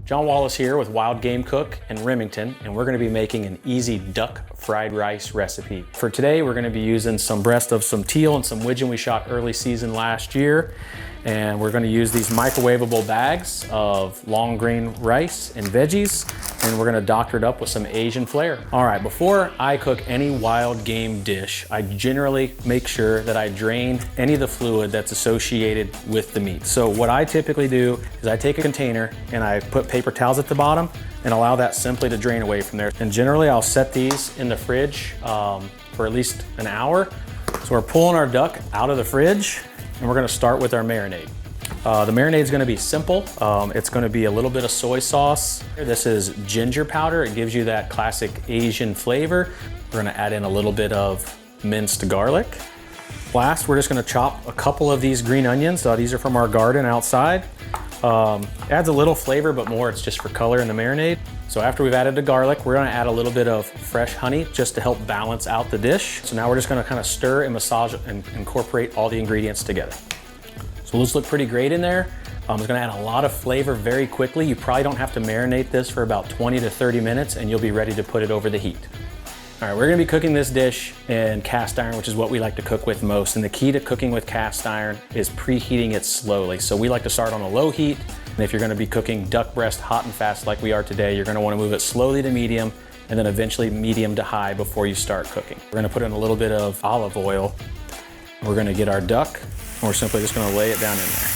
John Wallace here with Wild Game Cook and Remington, and we're gonna be making an easy duck fried rice recipe. For today, we're gonna be using some breast of some teal and some widgeon we shot early season last year. And we're gonna use these microwavable bags of long grain rice and veggies, and we're gonna doctor it up with some Asian flair. All right, before I cook any wild game dish, I generally make sure that I drain any of the fluid that's associated with the meat. So what I typically do is I take a container and I put paper towels at the bottom and allow that simply to drain away from there. And generally I'll set these in the fridge for at least an hour. So we're pulling our duck out of the fridge, and we're gonna start with our marinade. The marinade is gonna be simple. It's gonna be a little bit of soy sauce. This is ginger powder. It gives you that classic Asian flavor. We're gonna add in a little bit of minced garlic. Last, we're just gonna chop a couple of these green onions. These are from our garden outside. Adds a little flavor, but more it's just for color in the marinade. So after we've added the garlic, we're gonna add a little bit of fresh honey just to help balance out the dish. So now we're just gonna kind of stir and massage and incorporate all the ingredients together. So those look pretty great in there. It's gonna add a lot of flavor very quickly. You probably don't have to marinate this for about 20 to 30 minutes and you'll be ready to put it over the heat. All right, we're gonna be cooking this dish in cast iron, which is what we like to cook with most. And the key to cooking with cast iron is preheating it slowly. So we like to start on a low heat. And if you're gonna be cooking duck breast hot and fast like we are today, you're gonna wanna move it slowly to medium and then eventually medium to high before you start cooking. We're gonna put in a little bit of olive oil. We're gonna get our duck and we're simply just gonna lay it down in there.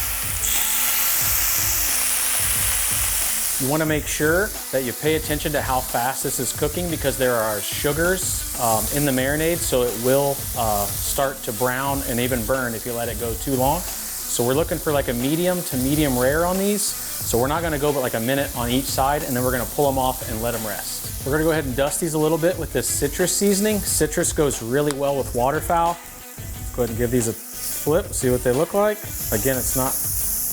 You wanna make sure that you pay attention to how fast this is cooking because there are sugars in the marinade, so it will start to brown and even burn if you let it go too long. So we're looking for like a medium to medium rare on these. So we're not gonna go but like a minute on each side and then we're gonna pull them off and let them rest. We're gonna go ahead and dust these a little bit with this citrus seasoning. Citrus goes really well with waterfowl. Go ahead and give these a flip, see what they look like. Again, it's not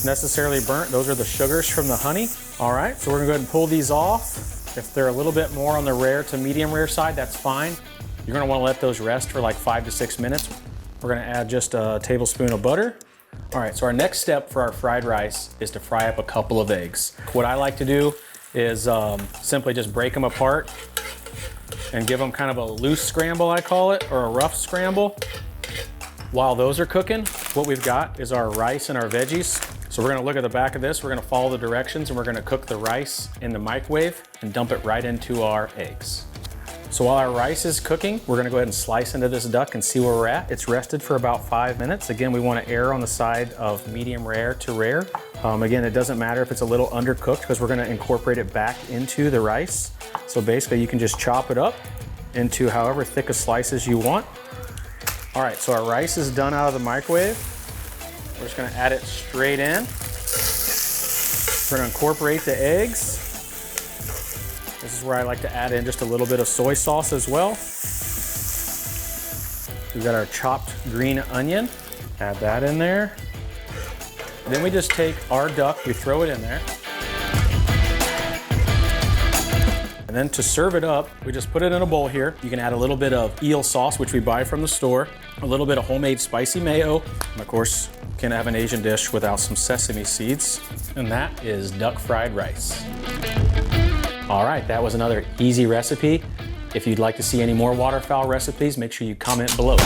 necessarily burnt. Those are the sugars from the honey. All right, so we're gonna go ahead and pull these off. If they're a little bit more on the rare to medium rare side, that's fine. You're gonna wanna let those rest for like 5 to 6 minutes. We're gonna add just a tablespoon of butter. All right, so our next step for our fried rice is to fry up a couple of eggs. What I like to do is simply just break them apart and give them kind of a loose scramble, I call it, or a rough scramble. While those are cooking, what we've got is our rice and our veggies. So we're gonna look at the back of this, we're gonna follow the directions, and we're gonna cook the rice in the microwave and dump it right into our eggs. So while our rice is cooking, we're gonna go ahead and slice into this duck and see where we're at. It's rested for about 5 minutes. Again, we wanna err on the side of medium rare to rare. Again, it doesn't matter if it's a little undercooked because we're gonna incorporate it back into the rice. So basically you can just chop it up into however thick of slices you want. All right, so our rice is done out of the microwave. We're just gonna add it straight in. We're gonna incorporate the eggs. This is where I like to add in just a little bit of soy sauce as well. We've got our chopped green onion. Add that in there. And then we just take our duck, we throw it in there. And then to serve it up, we just put it in a bowl here. You can add a little bit of eel sauce, which we buy from the store, a little bit of homemade spicy mayo, and of course, can't have an Asian dish without some sesame seeds. And that is duck fried rice. All right, that was another easy recipe. If you'd like to see any more waterfowl recipes, make sure you comment below.